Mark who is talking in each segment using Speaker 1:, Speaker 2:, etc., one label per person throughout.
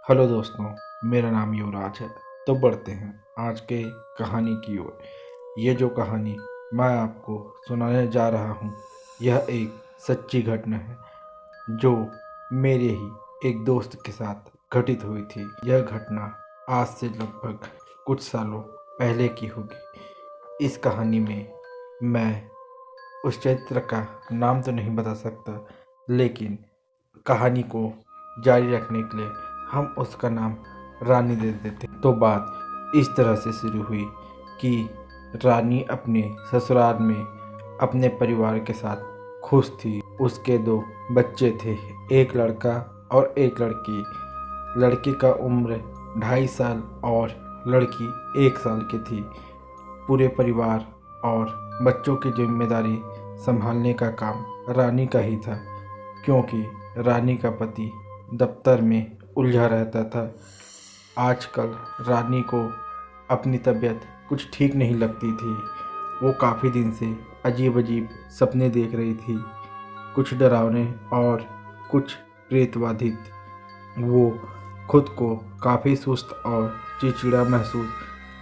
Speaker 1: Hello दोस्तों, मेरा नाम युवराज है। तो बढ़ते हैं आज के कहानी की ओर। ये जो कहानी मैं आपको सुनाने जा रहा हूँ, यह एक सच्ची घटना है जो मेरे ही एक दोस्त के साथ घटित हुई थी। यह घटना आज से लगभग कुछ सालों पहले की होगी। इस कहानी में मैं उस चरित्र का नाम तो नहीं बता सकता, लेकिन कहानी को जारी रखने के लिए हम उसका नाम रानी दे देते। तो बात इस तरह से शुरू हुई कि रानी अपने ससुराल में अपने परिवार के साथ खुश थी। उसके दो बच्चे थे, एक लड़का और एक लड़की। लड़की का उम्र 2.5 साल और लड़की 1 साल की थी। पूरे परिवार और बच्चों की जिम्मेदारी संभालने का काम रानी का ही था, क्योंकि रानी का पति दफ्तर में उलझा रहता था। आजकल रानी को अपनी तबीयत कुछ ठीक नहीं लगती थी। वो काफ़ी दिन से अजीब अजीब सपने देख रही थी, कुछ डरावने और कुछ प्रेतवाधित। वो खुद को काफ़ी सुस्त और चिड़चिड़ा महसूस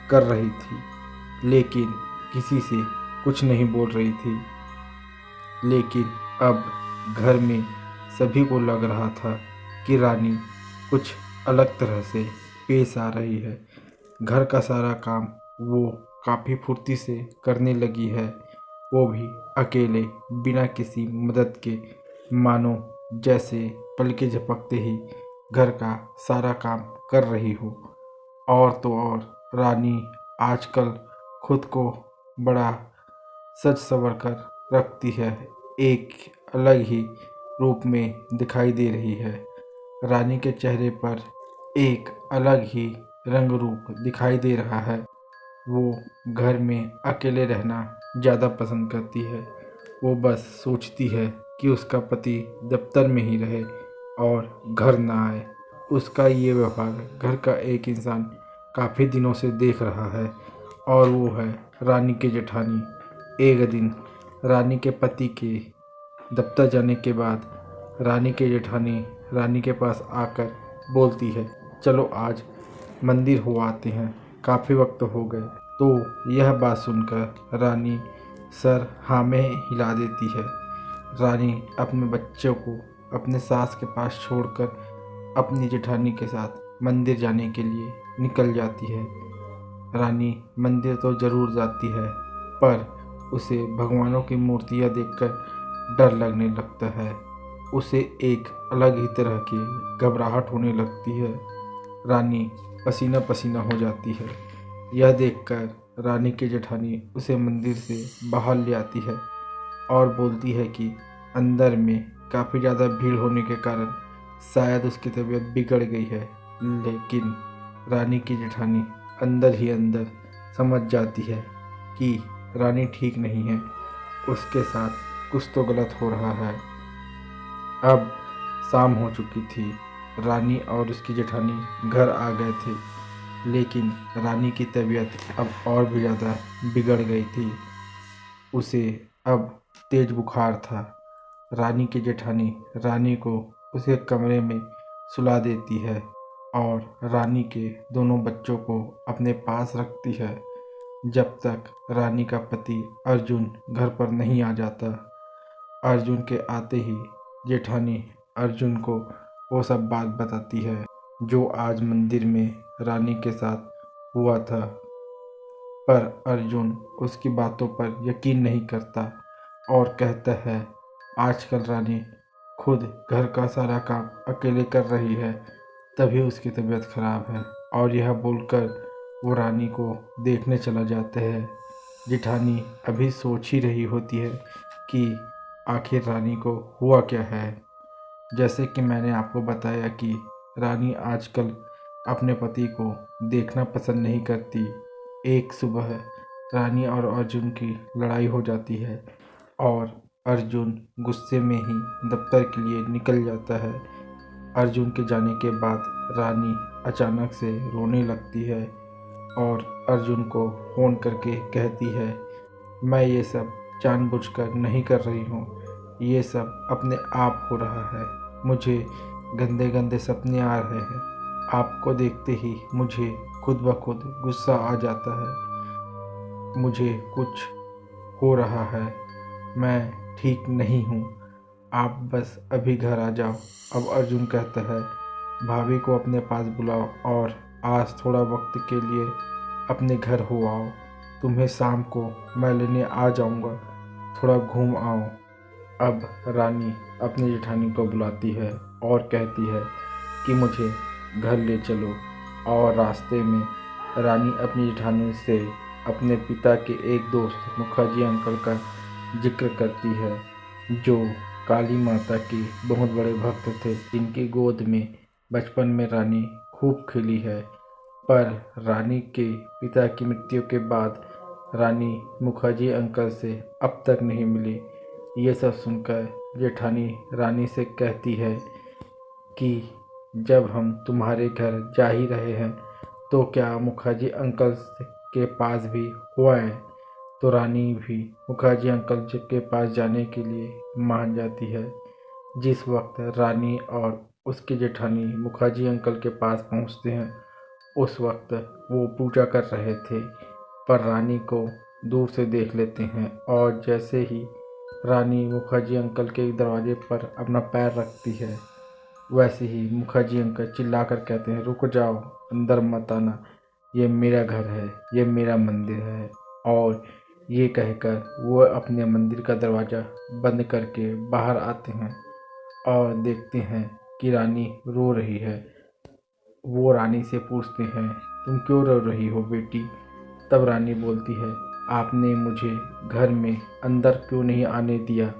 Speaker 1: कर रही थी, लेकिन किसी से कुछ नहीं बोल रही थी। लेकिन अब घर में सभी को लग रहा था कि रानी कुछ अलग तरह से पेश आ रही है। घर का सारा काम वो काफ़ी फुर्ती से करने लगी है, वो भी अकेले, बिना किसी मदद के। मानो जैसे पलके झपकते ही घर का सारा काम कर रही हो। और तो और रानी आजकल खुद को बड़ा सज संवर कर रखती है, एक अलग ही रूप में दिखाई दे रही है। रानी के चेहरे पर एक अलग ही रंग रूप दिखाई दे रहा है। वो घर में अकेले रहना ज़्यादा पसंद करती है। वो बस सोचती है कि उसका पति दफ्तर में ही रहे और घर ना आए। उसका ये व्यवहार घर का एक इंसान काफ़ी दिनों से देख रहा है, और वो है रानी की जेठानी। एक दिन रानी के पति के दफ्तर जाने के बाद रानी की जेठानी रानी के पास आकर बोलती है, चलो आज मंदिर हो आते हैं, काफ़ी वक्त हो गए। तो यह बात सुनकर रानी सर हाँ में हिला देती है। रानी अपने बच्चों को अपने सास के पास छोड़कर अपनी जेठानी के साथ मंदिर जाने के लिए निकल जाती है। रानी मंदिर तो ज़रूर जाती है, पर उसे भगवानों की मूर्तियाँ देखकर डर लगने लगता है। उसे एक अलग ही तरह की घबराहट होने लगती है। रानी पसीना पसीना हो जाती है। यह देखकर रानी की जेठानी उसे मंदिर से बाहर ले आती है और बोलती है कि अंदर में काफ़ी ज़्यादा भीड़ होने के कारण शायद उसकी तबीयत बिगड़ गई है। लेकिन रानी की जेठानी अंदर ही अंदर समझ जाती है कि रानी ठीक नहीं है, उसके साथ कुछ तो गलत हो रहा है। अब शाम हो चुकी थी। रानी और उसकी जेठानी घर आ गए थे, लेकिन रानी की तबीयत अब और भी ज़्यादा बिगड़ गई थी। उसे अब तेज बुखार था। रानी की जेठानी रानी को उसके कमरे में सुला देती है और रानी के दोनों बच्चों को अपने पास रखती है, जब तक रानी का पति अर्जुन घर पर नहीं आ जाता। अर्जुन के आते ही जेठानी अर्जुन को वो सब बात बताती है जो आज मंदिर में रानी के साथ हुआ था। पर अर्जुन उसकी बातों पर यकीन नहीं करता और कहता है, आजकल रानी खुद घर का सारा काम अकेले कर रही है, तभी उसकी तबीयत खराब है। और यह बोलकर वो रानी को देखने चला जाता है। जेठानी अभी सोच ही रही होती है कि आखिर रानी को हुआ क्या है। जैसे कि मैंने आपको बताया कि रानी आजकल अपने पति को देखना पसंद नहीं करती। एक सुबह रानी और अर्जुन की लड़ाई हो जाती है और अर्जुन गुस्से में ही दफ्तर के लिए निकल जाता है। अर्जुन के जाने के बाद रानी अचानक से रोने लगती है और अर्जुन को फ़ोन करके कहती है, मैं ये सब जानबूझकर नहीं कर रही हूँ, ये सब अपने आप हो रहा है। मुझे गंदे गंदे सपने आ रहे हैं। आपको देखते ही मुझे खुद ब खुद गुस्सा आ जाता है। मुझे कुछ हो रहा है, मैं ठीक नहीं हूँ। आप बस अभी घर आ जाओ। अब अर्जुन कहता है, भाभी को अपने पास बुलाओ और आज थोड़ा वक्त के लिए अपने घर हो आओ। तुम्हें शाम को मैं लेने आ जाऊँगा, थोड़ा घूम आओ। अब रानी अपनी जेठानी को बुलाती है और कहती है कि मुझे घर ले चलो। और रास्ते में रानी अपनी जेठानी से अपने पिता के एक दोस्त मुखर्जी अंकल का जिक्र करती है, जो काली माता के बहुत बड़े भक्त थे, जिनकी गोद में बचपन में रानी खूब खेली है। पर रानी के पिता की मृत्यु के बाद रानी मुखर्जी अंकल से अब तक नहीं मिली। ये सब सुनकर जेठानी रानी से कहती है कि जब हम तुम्हारे घर जा ही रहे हैं तो क्या मुखर्जी अंकल के पास भी हुआ है। तो रानी भी मुखर्जी अंकल के पास जाने के लिए मान जाती है। जिस वक्त रानी और उसकी जेठानी मुखर्जी अंकल के पास पहुंचते हैं, उस वक्त वो पूजा कर रहे थे, पर रानी को दूर से देख लेते हैं। और जैसे ही रानी मुखर्जी अंकल के दरवाजे पर अपना पैर रखती है, वैसे ही मुखर्जी अंकल चिल्लाकर कहते हैं, रुक जाओ, अंदर मत आना, ये मेरा घर है, ये मेरा मंदिर है। और ये कहकर वो अपने मंदिर का दरवाज़ा बंद करके बाहर आते हैं और देखते हैं कि रानी रो रही है। वो रानी से पूछते हैं, तुम क्यों रो रही हो बेटी। तब रानी बोलती है, आपने मुझे घर में अंदर क्यों नहीं आने दिया,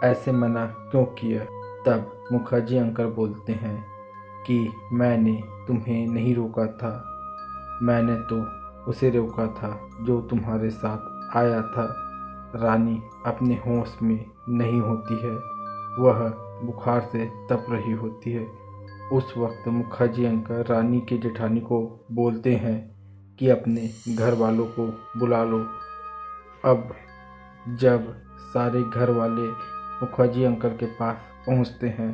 Speaker 1: ऐसे मना क्यों किया। तब मुखर्जी अंकल बोलते हैं कि मैंने तुम्हें नहीं रोका था, मैंने तो उसे रोका था जो तुम्हारे साथ आया था। रानी अपने होश में नहीं होती है, वह बुखार से तप रही होती है। उस वक्त मुखर्जी अंकल रानी के जेठानी को बोलते हैं कि अपने घर वालों को बुला लो। अब जब सारे घर वाले मुखर्जी अंकल के पास पहुंचते हैं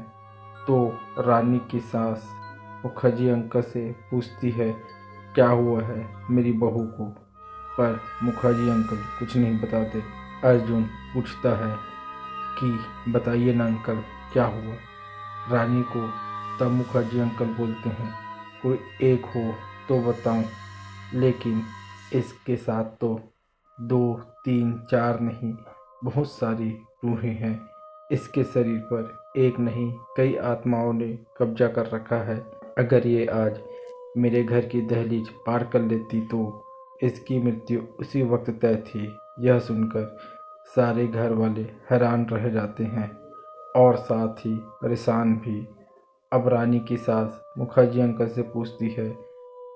Speaker 1: तो रानी की सास मुखर्जी अंकल से पूछती है, क्या हुआ है मेरी बहू को। पर मुखर्जी अंकल कुछ नहीं बताते। अर्जुन पूछता है कि बताइए ना अंकल, क्या हुआ रानी को। तब मुखर्जी अंकल बोलते हैं, कोई एक हो तो बताऊं, लेकिन इसके साथ तो 2, 3, 4 नहीं, बहुत सारी रूहें हैं। इसके शरीर पर एक नहीं कई आत्माओं ने कब्जा कर रखा है। अगर ये आज मेरे घर की दहलीज पार कर लेती तो इसकी मृत्यु उसी वक्त तय थी। यह सुनकर सारे घर वाले हैरान रह जाते हैं और साथ ही परेशान भी। अब रानी की सास मुखर्जी अंकल से पूछती है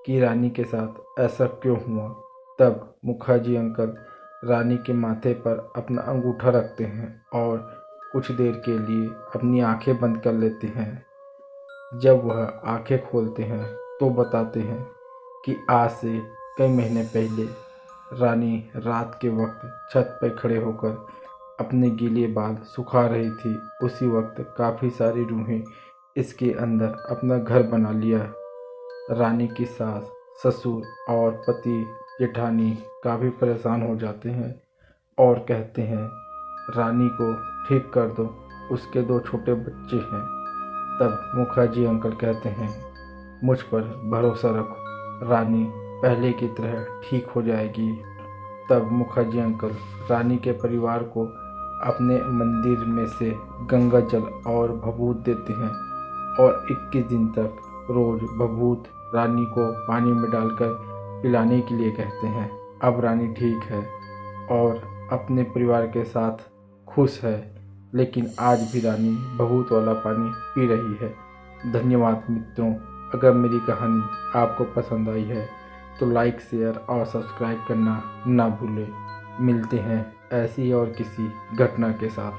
Speaker 1: कि रानी के साथ ऐसा क्यों हुआ। तब मुखर्जी अंकल रानी के माथे पर अपना अंगूठा रखते हैं और कुछ देर के लिए अपनी आंखें बंद कर लेते हैं। जब वह आंखें खोलते हैं तो बताते हैं कि आज से कई महीने पहले रानी रात के वक्त छत पर खड़े होकर अपने गीले बाल सुखा रही थी। उसी वक्त काफ़ी सारी रूहें इसके अंदर अपना घर बना लिया। रानी की सास, ससुर और पति जेठानी काफ़ी परेशान हो जाते हैं और कहते हैं, रानी को ठीक कर दो, उसके 2 छोटे बच्चे हैं। तब मुखर्जी अंकल कहते हैं, मुझ पर भरोसा रखो, रानी पहले की तरह ठीक हो जाएगी। तब मुखर्जी अंकल रानी के परिवार को अपने मंदिर में से गंगा जल और भभूत देते हैं और 21 दिन तक रोज भभूत रानी को पानी में डालकर पिलाने के लिए कहते हैं। अब रानी ठीक है और अपने परिवार के साथ खुश है, लेकिन आज भी रानी भभूत वाला पानी पी रही है। धन्यवाद मित्रों। अगर मेरी कहानी आपको पसंद आई है तो लाइक, शेयर और सब्सक्राइब करना ना भूलें। मिलते हैं ऐसी और किसी घटना के साथ।